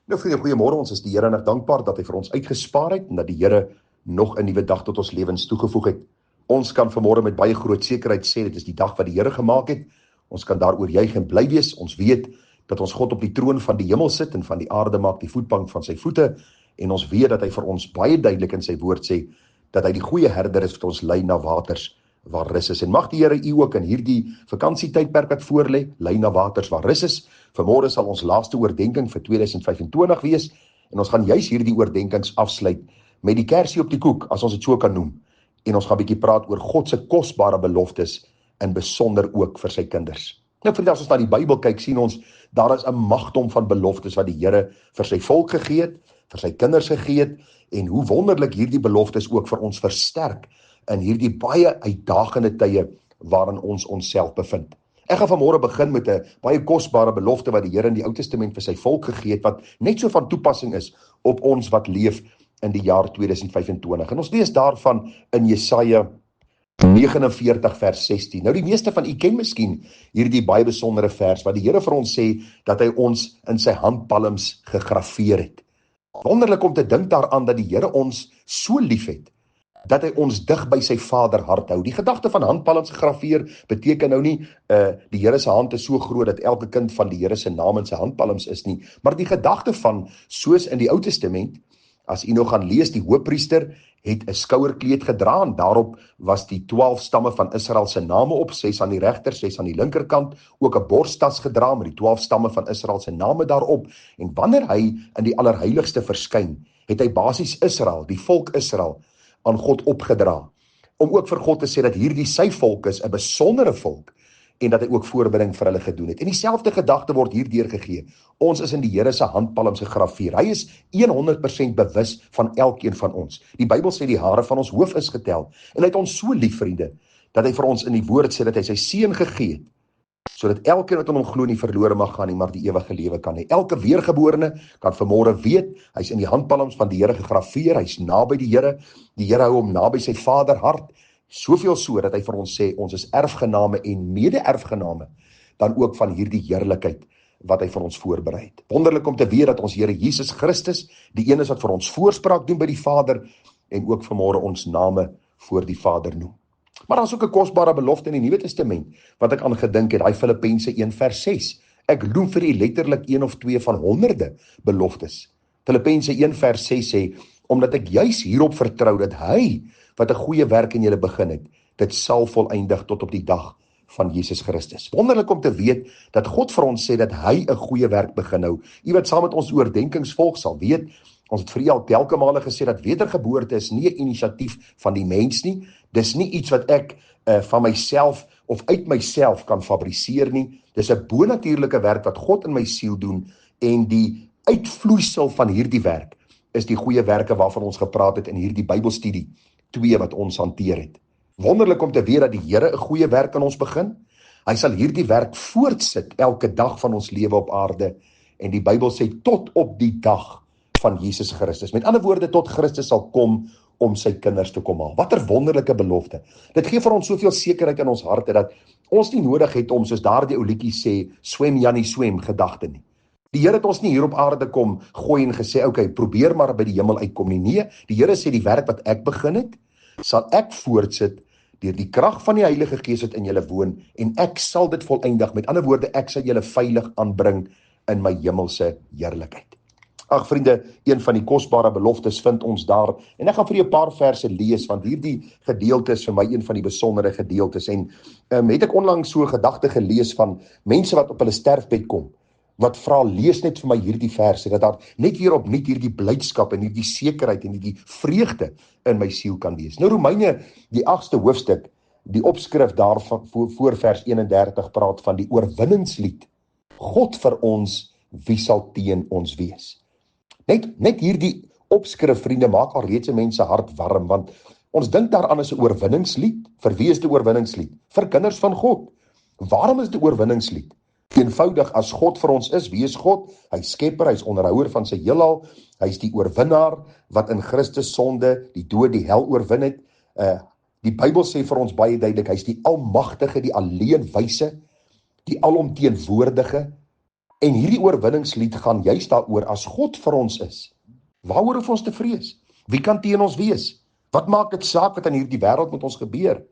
Nou vriende, goeiemôre, ons is die Here nog dankbaar dat hy vir ons uitgespaar het en dat die Here nog 'n nuwe dag tot ons lewens toegevoeg het. Ons kan vanmôre met baie groot sekerheid sê dit is die dag wat die Here gemaak het. Ons kan daaroor juig en bly wees. Ons weet dat ons God op die troon van die hemel sit en van die aarde maak die voetbank van sy voete en ons weet dat hy vir ons baie duidelik in sy woord sê dat hy die goeie herder is wat ons lei na waters waar rus is. En mag die Here u ook in hierdie vakansietydperk wat voorlê, lei na waters waar rus is. Vanmôre sal ons laaste oordenking vir 2025 wees en ons gaan juis hierdie oordenkings afsluit met die kersie op die koek, as ons dit so kan noem. En ons gaan 'n bietjie praat oor God se kosbare beloftes en besonder ook vir sy kinders. Nou vriende, as ons na die Bybel kyk, sien ons daar is 'n magdom van beloftes wat die Here vir sy volk gegee het, vir sy kinders gegee het en hoe wonderlik hierdie beloftes ook vir ons versterk in hierdie baie uitdagende tye waarin ons onsself bevind. Ek gaan vanmôre begin met 'n baie kosbare belofte wat die Here in die Ou Testament vir sy volk gegee het, wat net so van toepassing is op ons wat leef in die jaar 2025. En ons lees daarvan in Jesaja 49 vers 16. Nou die meeste van u ken miskien hierdie baie besondere vers wat die Here vir ons sê dat hy ons in sy handpalms gegraveer het. Wonderlik om te dink daaraan dat die Here ons so liefhet dat hy ons dig by sy Vader hart hou. Die gedagte van handpalms gegraveer beteken nou nie die Here se hand is so groot dat elke kind van die Here se naam in sy handpalms is nie, maar die gedagte van soos in die Ou Testament, as u nou gaan lees, die hoofpriester het 'n skouerkleed gedra en daarop was die 12 stamme van Israel se name op, 6 aan die regter, 6 aan die linkerkant, ook 'n borstas gedra met die 12 stamme van Israel se name daarop. En wanneer hy in die allerheiligste verskyn, het hy basies Israel, die volk Israel, aan God opgedra, om ook vir God te sê dat hierdie sy volk is, 'n besondere volk, en dat hy ook voorbereiding vir hulle gedoen het. En dieselfde gedagte word hier deurgegee. Ons is in die Here se handpalms gegraveer. Hy is 100% bewus van elkeen van ons. Die Bybel sê die hare van ons hoof is getel. En hy het ons so lief, vriende, dat hy vir ons in die woord sê dat hy sy seun gegee het, sodat elkeen wat aan hom glo nie verlore mag gaan nie, maar die ewige lewe kan hê. Elke weergeborene kan vanmôre weet, hy's in die handpalms van die Here gegraveer, hy's naby die Here hou hom naby sy Vader hart, soveel so dat hy vir ons sê, ons is erfgename en mede-erfgename, dan ook van hierdie heerlikheid wat hy vir ons voorberei het. Wonderlik om te weet dat ons Here Jesus Christus, die een is wat vir ons voorspraak doen by die Vader, en ook vanmôre ons name voor die Vader noem. Maar daar is ook 'n kosbare belofte in die Nuwe Testament, wat ek aan gedink het, daai Filippense 1 vers 6. Ek noem vir u letterlik 1 of 2 van honderde beloftes. Filippense 1 vers 6 sê, omdat ek juis hierop vertrou dat hy, wat 'n goeie werk in julle begin het, dit sal volëindig tot op die dag van Jesus Christus. Wonderlik om te weet dat God vir ons sê dat hy 'n goeie werk begin hou. U wat saam met ons oordenkings volg sal weet, ons het vir u al telke male gesê dat wedergeboorte is nie 'n inisiatief van die mens nie. Dis nie iets wat ek van myself of uit myself kan fabriseer nie. Dis 'n bonatuurlike werk wat God in my siel doen en die uitvloeisel van hierdie werk is die goeie werke waarvan ons gepraat het in hierdie Bybelstudie 2 wat ons hanteer het. Wonderlik om te weet dat die Here 'n goeie werk aan ons begin. Hy sal hierdie werk voortsit elke dag van ons lewe op aarde en die Bybel sê tot op die dag van Jesus Christus. Met ander woorde, tot Christus sal kom om sy kinders te kom haal. Wat 'n wonderlike belofte. Dit gee vir ons soveel sekerheid in ons harte dat ons nie nodig het om, soos daardie ou liedjie sê, swem Jannie swem gedagte nie. Die Here het ons nie hier op aarde kom gooi en gesê, okay, probeer maar by die hemel uitkom nie. Nee, die Here sê die werk wat ek begin het, sal ek voortsit deur die krag van die Heilige Gees wat in julle woon en ek sal dit volëindig. Met ander woorde, ek sal julle veilig aanbring in my hemelse heerlikheid. Ag vriende, een van die kosbare beloftes vind ons daar, en ek gaan vir julle 'n paar verse lees, want hierdie gedeelte is vir my een van die besondere gedeeltes, en het ek onlangs so 'n gedagte gelees van mense wat op hulle sterfbed kom, wat vra, lees net vir my hierdie verse, dat daar net weer opnuut hierdie blydskap en hierdie sekerheid en hierdie vreugde in my siel kan wees. Nou Romeine, die 8ste hoofstuk, die opskrif daarvan voor vers 31 praat van die oorwinningslied. God vir ons, wie sal teen ons wees? Net hierdie opskrif, vriende, maak al reeds 'n mens se hart warm, want ons dink daaraan as 'n oorwinningslied. Vir wie is die oorwinningslied? Vir kinders van God. Waarom is die oorwinningslied? Eenvoudig, as God vir ons is, wie is God? Hy is skepper, hy is onderhouer van sy heelal, hy is die oorwinnaar wat in Christus sonde, die dood, die hel oorwin het. Die Bybel sê vir ons baie duidelik, hy is die almagtige, die alleenwyse, die alomteenwoordige, En hierdie oorwinningslied gaan juist daaroor, as God vir ons is, waaroor hoef ons te vrees? Wie kan teen ons wees? Wat maak dit saak wat in hierdie wêreld met ons gebeur?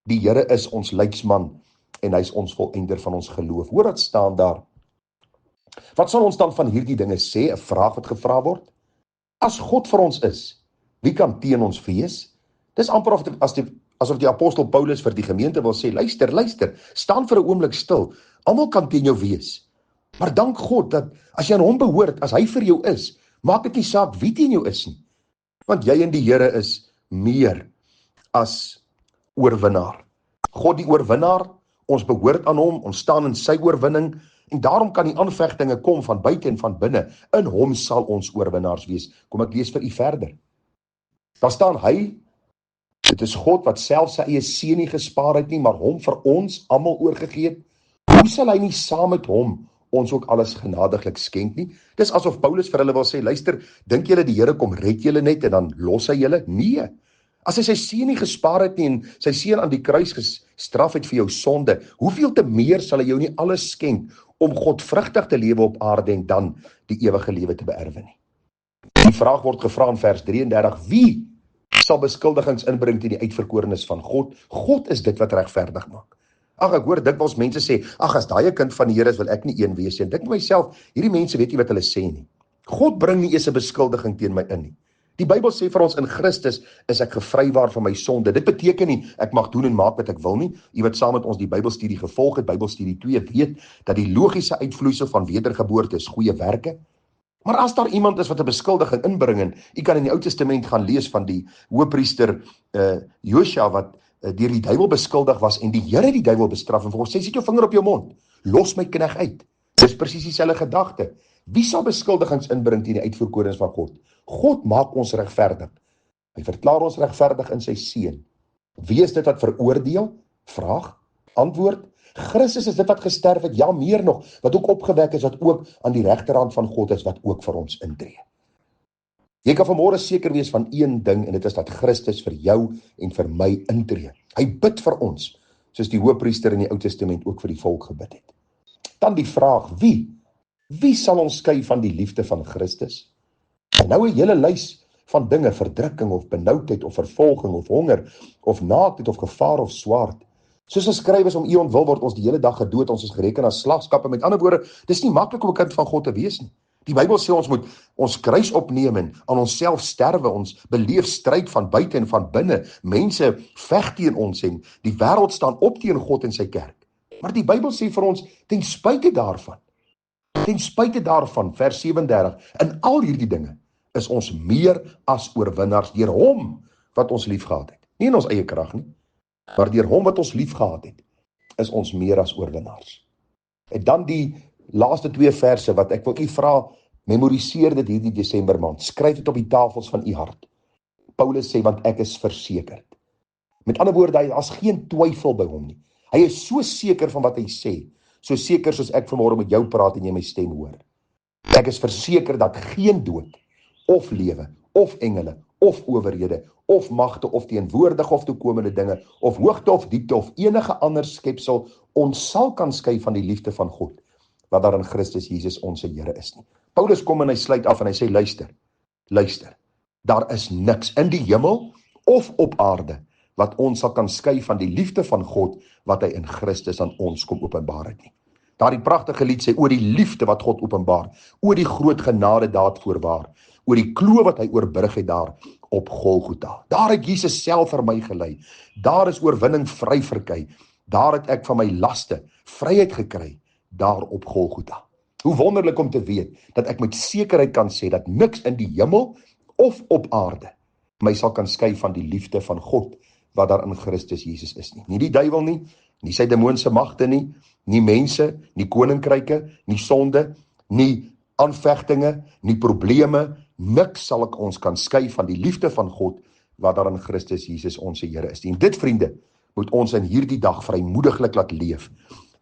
Die Here is ons leidsman en hy is ons volëinder van ons geloof. Hoor wat staan daar. Wat sal ons dan van hierdie dinge sê? 'n vraag wat gevra word. As God vir ons is, wie kan teen ons wees? Dis amper asof die apostel Paulus vir die gemeente wil sê, luister, staan vir 'n oomblik stil. Almal kan teen jou wees. Maar dank God dat as jy aan hom behoort, as hy vir jou is, maak dit nie saak wie teen jou is nie. Want jy en die Here is meer as oorwinnaar. God die oorwinnaar, ons behoort aan hom, ons staan in sy oorwinning, en daarom kan die aanvegtinge kom van buite en van binne. In hom sal ons oorwinnaars wees. Kom ek lees vir u verder. Daar staan hy, dit is God wat self sy eie seun nie gespaar het nie, maar hom vir ons almal oorgegee het. Hoe sal hy nie saam met hom ons ook alles genadiglik skenk nie? Dis asof Paulus vir hulle wil sê, luister, dink julle die Here kom red julle net en dan los hy julle? Nee. As hy sy seun nie gespaar het nie en sy seun aan die kruis gestraf het vir jou sonde, hoeveel te meer sal hy jou nie alles skenk om godvrugtig te lewe op aarde en dan die ewige lewe te beerwe nie? Die vraag word gevra in vers 33, wie sal beskuldigings inbring teen die uitverkorenes van God? God is dit wat regverdig maak. Ag, ek hoor dikwels mense sê, ag, as daai 'n kind van die Here is, wil ek nie een wees nie. En dink myself, hierdie mense weet nie wat hulle sê nie. God bring nie eers 'n beskuldiging teen my in nie. Die Bybel sê vir ons, in Christus is ek gevrywaar van my sonde. Dit beteken nie, ek mag doen en maak wat ek wil nie. U wat saam met ons die Bybelstudie gevolg het, Bybelstudie 2, weet dat die logiese uitvloeisel van wedergeboorte is goeie werke. Maar as daar iemand is wat 'n beskuldiging inbring, en u kan in die Ou Testament gaan lees van die hoëpriester Josua wat deur die duiwel beskuldig was en die Here die duiwel bestraf en vir hom sê, sit jou vinger op jou mond, los my knegt uit. Dis presies dieselfde gedagte. Wie sal beskuldigings inbring teen die uitverkorenes van God? God maak ons regverdig. Hy verklaar ons regverdig in sy seun. Wie is dit wat veroordeel? Vraag, antwoord. Christus is dit wat gesterf het, ja meer nog, wat ook opgewek is, wat ook aan die regterhand van God is, wat ook vir ons intree. Jy kan vanmôre seker wees van een ding, en dit is dat Christus vir jou en vir my intree. Hy bid vir ons, soos die hoëpriester in die Ou Testament ook vir die volk gebid het. Dan die vraag, wie sal ons skei van die liefde van Christus? En nou 'n hele lys van dinge, verdrukking of benoudheid of vervolging of honger of naaktheid of gevaar of swaard. Soos geskryf is, om u ontwil word ons die hele dag gedood, ons is gereken as slagskape. Met ander woorde, dis nie maklik om 'n kind van God te wees nie. Die Bybel sê ons moet ons kruis opneem en aan onsself sterwe, ons beleef stryd van buite en van binne. Mense veg teen ons en die wêreld staan op teen God en sy kerk. Maar die Bybel sê vir ons, ten spyte daarvan, vers 37, in al hierdie dinge is ons meer as oorwinnaars deur hom wat ons liefgehad het. Nie in ons eie krag nie, maar deur hom wat ons liefgehad het, is ons meer as oorwinnaars. En dan die laaste 2 verse wat ek wil u vra, memoriseer dit hierdie Desember maand. Skryf dit op die tafels van u hart. Paulus sê, want ek is versekerd. Met ander woorde, hy is geen twyfel by hom nie. Hy is so seker van wat hy sê, so seker soos ek vanmôre met jou praat en jy my stem hoor. Ek is verseker dat geen dood, of lewe, of engele, of owerhede, of magte, of teenwoordige of toekomende dinge, of hoogte of diepte, of enige ander skepsel, ons sal kan skei van die liefde van God, wat daar in Christus Jesus onze Here is nie. Paulus kom en hy sluit af en hy sê, luister, daar is niks in die hemel of op aarde wat ons sal kan skei van die liefde van God wat hy in Christus aan ons kom openbaar het nie. Daar die pragtige lied sê oor die liefde wat God openbaar, oor die groot genade daad voorwaar, oor die kloof wat hy oorbrug het daar op Golgotha. Daar het Jesus self vir my gelei. Daar is oorwinning vry verkry. Daar het ek van my laste vryheid gekry, daar op Golgotha. Hoe wonderlik om te weet dat ek met sekerheid kan sê dat niks in die hemel of op aarde my sal kan skei van die liefde van God wat daar in Christus Jesus is nie. Nie die duiwel nie, nie sy demoonse magte nie, nie mense, nie koninkryke, nie sonde, nie aanvegtinge, nie probleme, niks sal ek ons kan skei van die liefde van God wat daar in Christus Jesus onze Here is. En dit, vriende, moet ons in hierdie dag vrymoediglik laat leef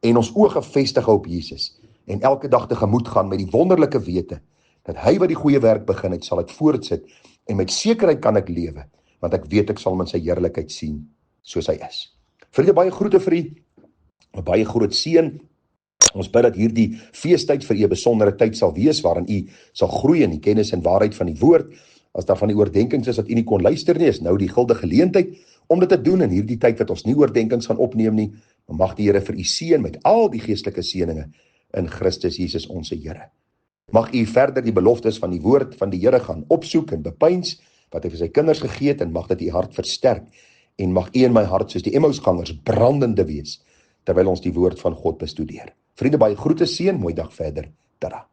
en ons oë gefestig op Jesus en elke dag tegemoet gaan met die wonderlike wete dat hy wat die goeie werk begin het, sal dit voortsit en met sekerheid kan ek lewe, want ek weet ek sal hom in sy heerlikheid sien soos hy is. Vriende, baie groete vir u, 'n baie groot seën Ons bid dat hierdie feestyd vir u 'n besondere tyd sal wees, waarin u sal groei in die kennis en waarheid van die woord. As daar van die oordenkings is dat u nie kon luister nie, is nou die guldige geleentheid om dit te doen in hierdie tyd wat ons nie oordenkings gaan opneem nie. Maar mag die Here vir u seën met al die geestelike seëninge in Christus Jesus ons Here. Mag u verder die beloftes van die woord van die Here gaan opsoek en bepeins, wat hy vir sy kinders gegee het, en mag dit u hart versterk, en mag u en my hart soos die Emmausgangers brandende wees, terwyl ons die woord van God bestudeer. Vriende, baie groete, seën, mooi dag verder. Tada.